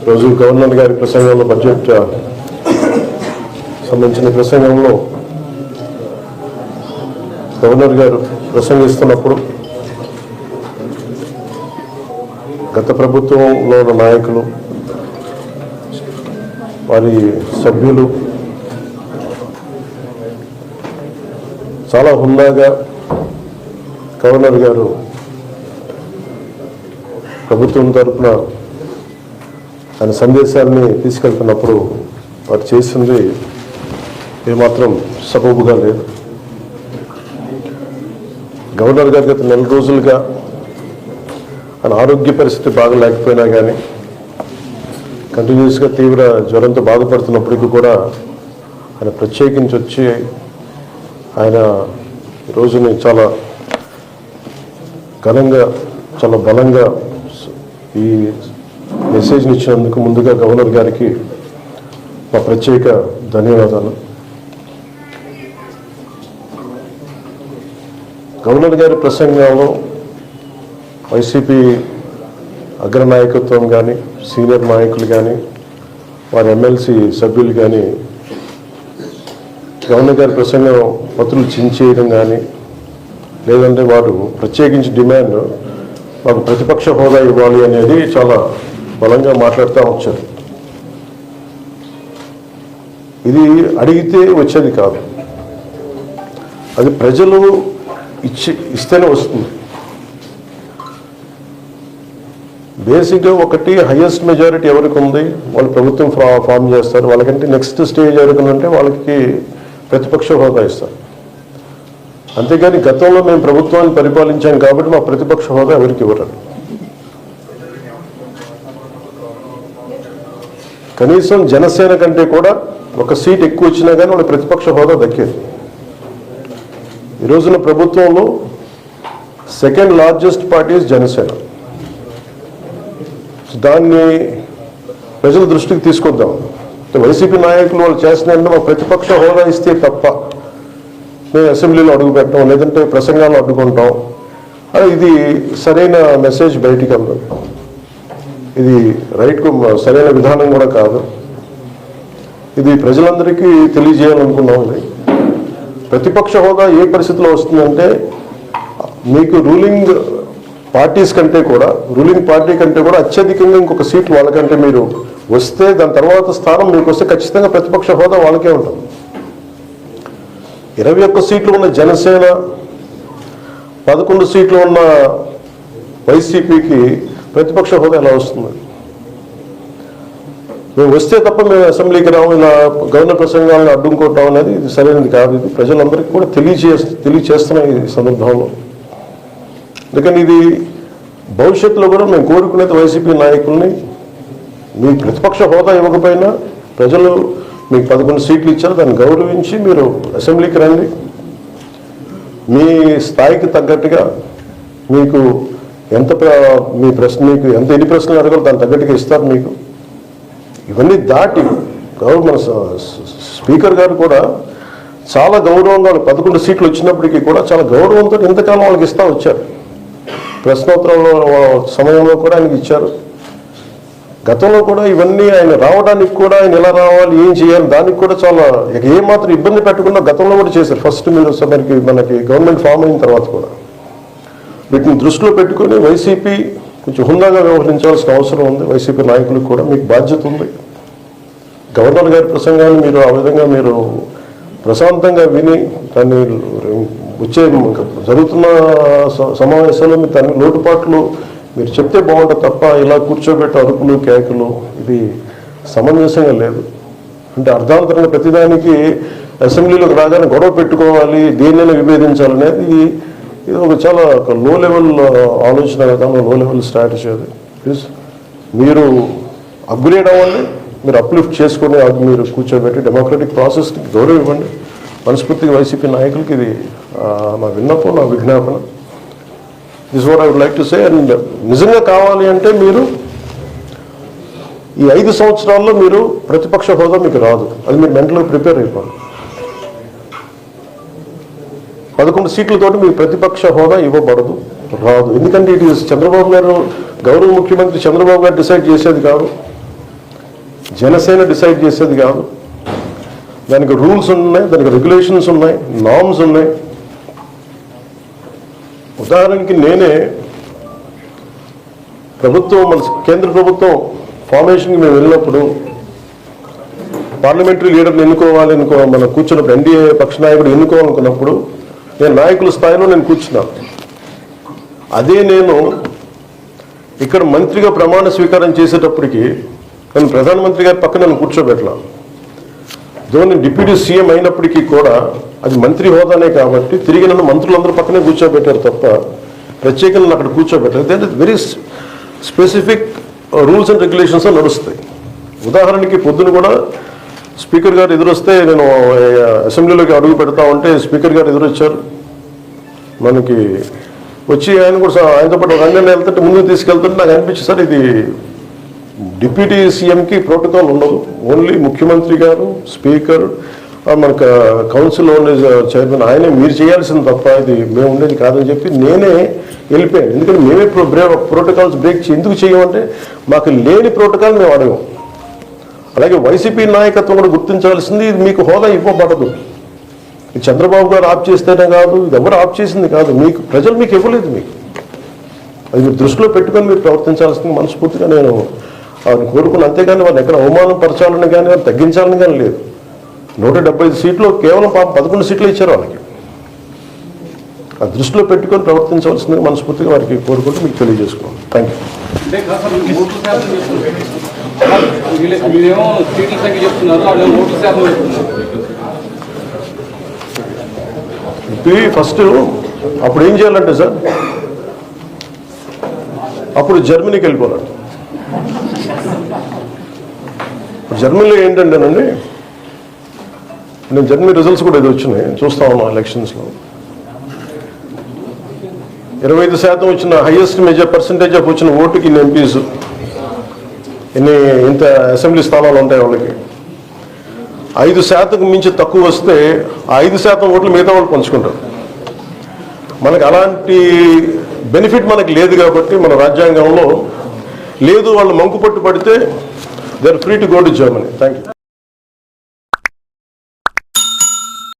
రోజు గవర్నర్ గారి ప్రసంగంలో బడ్జెట్ సంబంధించిన ప్రసంగంలో గవర్నర్ గారు ప్రసంగిస్తున్నప్పుడు గత ప్రభుత్వంలో ఉన్న నాయకులు వారి సభ్యులు చాలా హుందాగా గవర్నర్ గారు ప్రభుత్వం తరఫున ఆయన సందేశాన్ని తీసుకెళ్తున్నప్పుడు వారు చేసింది ఏమాత్రం సబబుగా లేదు. గవర్నర్ గారి గత నెల రోజులుగా ఆయన ఆరోగ్య పరిస్థితి బాగలేకపోయినా కానీ కంటిన్యూస్గా తీవ్ర జ్వరంతో బాధపడుతున్నప్పటికీ కూడా ఆయన ప్రత్యేకించి వచ్చి ఆయన రోజుని చాలా ఘనంగా చాలా బలంగా ఈ మెసేజ్ని ఇచ్చినందుకు ముందుగా గవర్నర్ గారికి మా ప్రత్యేక ధన్యవాదాలు. గవర్నర్ గారి ప్రసంగంలో వైసీపీ అగ్రనాయకత్వం కానీ సీనియర్ నాయకులు కానీ వారి ఎమ్మెల్సీ సభ్యులు కానీ గవర్నర్ గారి ప్రసంగం పత్రులు చించేయడం కానీ లేదంటే వారు ప్రత్యేకించి డిమాండ్ మాకు ప్రతిపక్ష హోదా ఇవ్వాలి అనేది చాలా బలంగా మాట్లాడుతూ వచ్చారు. ఇది అడిగితే వచ్చేది కాదు, అది ప్రజలు ఇస్తేనే వస్తుంది. బేసిక్గా ఒకటి హైయెస్ట్ మెజారిటీ ఎవరికి ఉంది వాళ్ళు ప్రభుత్వం ఫామ్ చేస్తారు, వాళ్ళకంటే నెక్స్ట్ స్టేజ్ ఎవరికంటే వాళ్ళకి ప్రతిపక్ష హోదా ఇస్తారు. అంతేగాని గతంలో మేము ప్రభుత్వాన్ని పరిపాలించాం కాబట్టి మా ప్రతిపక్ష హోదా ఎవరికి ఇవ్వరు. కనీసం జనసేన కంటే కూడా ఒక సీట్ ఎక్కువ వచ్చినా కానీ వాళ్ళకి ప్రతిపక్ష హోదా దక్కేది. ఈ రోజున ప్రభుత్వంలో సెకండ్ లార్జెస్ట్ పార్టీ జనసేన. దాన్ని ప్రజల దృష్టికి తీసుకొద్దాం. వైసీపీ నాయకులు వాళ్ళు చేస్తున్నారంటే మా ప్రతిపక్ష హోదా ఇస్తే తప్ప మేము అసెంబ్లీలో అడుగు పెట్టడం లేదంటే ప్రసంగాలు అడ్డుకుంటాం, ఇది సరైన మెసేజ్ బయటికి వెళ్ళదు. ఇది సరైన విధానం కూడా కాదు. ఇది ప్రజలందరికీ తెలియజేయాలనుకున్నాం. ప్రతిపక్ష హోదా ఏ పరిస్థితిలో వస్తుందంటే మీకు రూలింగ్ పార్టీ కంటే కూడా అత్యధికంగా ఇంకొక సీట్ వాళ్ళకంటే మీరు వస్తే దాని తర్వాత స్థానం మీకు వస్తే ఖచ్చితంగా ప్రతిపక్ష హోదా వాళ్ళకే ఉంటుంది. 21 సీట్లు ఉన్న జనసేన 11 సీట్లు ఉన్న వైసీపీకి ప్రతిపక్ష హోదా ఎలా వస్తుంది? మేము వస్తే తప్ప మేము అసెంబ్లీకి రాము, ఇలా గవర్నర్ ప్రసంగాలను అడ్డుకోవటం అనేది ఇది సరైనది కాదు. ఇది ప్రజలందరికీ కూడా తెలియచేస్తున్నాం ఈ సందర్భంలో. అందుకని ఇది భవిష్యత్తులో కూడా మేము కోరుకునేది వైసీపీ నాయకుల్ని మీ ప్రతిపక్ష హోదా ఇవ్వకపోయినా ప్రజలు మీకు 11 సీట్లు ఇచ్చారు, దాన్ని గౌరవించి మీరు అసెంబ్లీకి రండి. మీ స్థాయికి తగ్గట్టుగా మీకు ఎన్ని ప్రశ్నలు అడగాలో దాన్ని తగ్గట్టుగా ఇస్తారు మీకు. ఇవన్నీ దాటి మన స్పీకర్ గారు కూడా చాలా గౌరవంగా 11 సీట్లు వచ్చినప్పటికీ కూడా చాలా గౌరవంతో ఇంతకాలం వాళ్ళకి ఇస్తూ వచ్చారు. ప్రశ్నోత్తరంలో సమయంలో కూడా ఆయనకి ఇచ్చారు. గతంలో కూడా ఇవన్నీ ఆయన రావడానికి కూడా ఆయన ఎలా రావాలి ఏం చేయాలి దానికి కూడా చాలా ఏమాత్రం ఇబ్బంది పెట్టకుండా గతంలో కూడా చేశారు. ఫస్ట్ మనకి గవర్నమెంట్ ఫామ్ అయిన తర్వాత కూడా వీటిని దృష్టిలో పెట్టుకుని వైసీపీ కొంచెం హుందాగా వ్యవహరించాల్సిన అవసరం ఉంది. వైసీపీ నాయకులకు కూడా మీకు బాధ్యత ఉంది. గవర్నర్ గారి ప్రసంగాన్ని మీరు ఆ విధంగా మీరు ప్రశాంతంగా విని దాన్ని వచ్చే జరుగుతున్న సమావేశాల్లో మీరు దాని లోటుపాట్లు మీరు చెప్తే బాగుంటుంది తప్ప ఇలా కూర్చోబెట్టి అరుపులు కేకులు ఇది సమంజసంగా లేదు. అంటే అర్ధాంతరంగా ప్రతిదానికి అసెంబ్లీలోకి రాగానే గొడవ పెట్టుకోవాలి, దేన్నైనా విభేదించాలనేది ఇది ఒక చాలా లో లెవెల్ ఆలోచన విధానం, లో లెవెల్ స్ట్రాటజీ. అది ప్లీజ్ మీరు అప్గ్రేడ్ అవ్వండి, మీరు అప్లిఫ్ట్ చేసుకొని మీరు కూర్చోబెట్టి డెమోక్రటిక్ ప్రాసెస్కి గౌరవం ఇవ్వండి. మనస్ఫూర్తిగా వైసీపీ నాయకులకి ఇది నా విన్నపం, నా విజ్ఞాపన. This what I would like to say. And నిజంగా కావాలి అంటే మీరు ఈ 5 సంవత్సరాల్లో మీరు ప్రతిపక్ష హోదా మీకు రాదు, అది మీరు మెంటల్గా ప్రిపేర్ అయిపోవాలి. 11 సీట్లతోటి మీకు ప్రతిపక్ష హోదా ఇవ్వబడదు, రాదు. ఎందుకంటే ఇది చంద్రబాబు గారు, గౌరవ ముఖ్యమంత్రి చంద్రబాబు గారు డిసైడ్ చేసేది కాదు. జనసేన డిసైడ్ చేసేది కాదు. దానికి రూల్స్ ఉన్నాయి, దానికి రెగ్యులేషన్స్ ఉన్నాయి, నార్మ్స్ ఉన్నాయి. ఉదాహరణకి నేనే ప్రభుత్వం, మన కేంద్ర ప్రభుత్వం ఫార్మేషన్కి మేము వెళ్ళినప్పుడు పార్లమెంటరీ లీడర్ని మనం కూర్చున్నప్పుడు ఎన్డీఏ పక్ష నాయకుడు ఎన్నుకోవాలనుకున్నప్పుడు నేను నాయకుల స్థాయిలో నేను కూర్చున్నాను. అదే నేను ఇక్కడ మంత్రిగా ప్రమాణ స్వీకారం చేసేటప్పటికి నేను ప్రధానమంత్రి గారి పక్కన నన్ను కూర్చోబెట్టలా. నేను డిప్యూటీ సీఎం అయినప్పటికీ కూడా అది మంత్రి హోదానే కాబట్టి తిరిగి నన్ను మంత్రులందరూ పక్కనే కూర్చోబెట్టారు తప్ప ప్రత్యేకంగా నన్ను అక్కడ కూర్చోబెట్టారు. That is very specific rules and regulations నడుస్తాయి. ఉదాహరణకి పొద్దున కూడా స్పీకర్ గారు ఎదురొస్తే నేను అసెంబ్లీలోకి అడుగు పెడతా ఉంటే స్పీకర్ గారు ఎదురొచ్చారు. మనకి వచ్చి ఆయన కూడా ఆయనతో పాటు రంగంలో వెళ్తుంటే ముందుకు తీసుకెళ్తుంటే నాకు అనిపించింది, సార్ ఇది డిప్యూటీ సీఎంకి ప్రోటోకాల్ ఉండదు. ఓన్లీ ముఖ్యమంత్రి గారు, స్పీకర్, మనకు కౌన్సిల్ చైర్మన్ ఆయనే మీరు చేయాల్సింది తప్ప ఇది మేము ఉండేది కాదని చెప్పి నేనే వెళ్ళిపోయాను. ఎందుకంటే మేమే ప్రోటోకాల్స్ బ్రేక్ ఎందుకు చేయమంటే మాకు లేని ప్రోటోకాల్ మేము అడగం. అలాగే వైసీపీ నాయకత్వం కూడా గుర్తించాల్సింది, ఇది మీకు హోదా ఇవ్వబడదు. ఇది చంద్రబాబు గారు ఆఫ్ చేస్తేనే కాదు, ఇది ఎవరు ఆఫ్ చేసింది కాదు, మీకు ప్రజలు మీకు ఇవ్వలేదు. మీకు అది మీరు దృష్టిలో పెట్టుకొని మీరు ప్రవర్తించాల్సింది మనస్ఫూర్తిగా నేను వారిని కోరుకున్నాను. అంతేగాని వారిని ఎక్కడ అవమానం పరచాలని కానీ వారిని తగ్గించాలని కానీ లేదు. 175 సీట్లు కేవలం 11 సీట్లు ఇచ్చారు వాళ్ళకి. ఆ దృష్టిలో పెట్టుకొని ప్రవర్తించవలసింది మనస్ఫూర్తిగా వారికి కోరుకుంటూ మీకు తెలియజేసుకున్నాను. Thank you. ఫస్ట్ అప్పుడు ఏం చేయాలంటే సార్, అప్పుడు జర్మనీకి వెళ్ళిపోవాలి. జర్మనీలో ఏంటంటేనండి, నేను జర్మనీ రిజల్ట్స్ కూడా ఇది వచ్చినాయి చూస్తా ఉన్నాను. ఎలక్షన్స్లో 25% వచ్చిన హైయెస్ట్ పర్సంటేజ్ ఆఫ్ వచ్చిన ఓటుకి ఇన్ని ఎంపీస్, ఇంత అసెంబ్లీ స్థానాలు ఉంటాయి వాళ్ళకి. 5% మించి తక్కువ వస్తే ఆ 5% ఓట్లు మిగతా వాళ్ళు పంచుకుంటారు. మనకు అలాంటి బెనిఫిట్ మనకి లేదు కాబట్టి మన రాజ్యాంగంలో లేదు. వాళ్ళు మంకు పట్టు పడితే they are free to go to Germany. Thank you.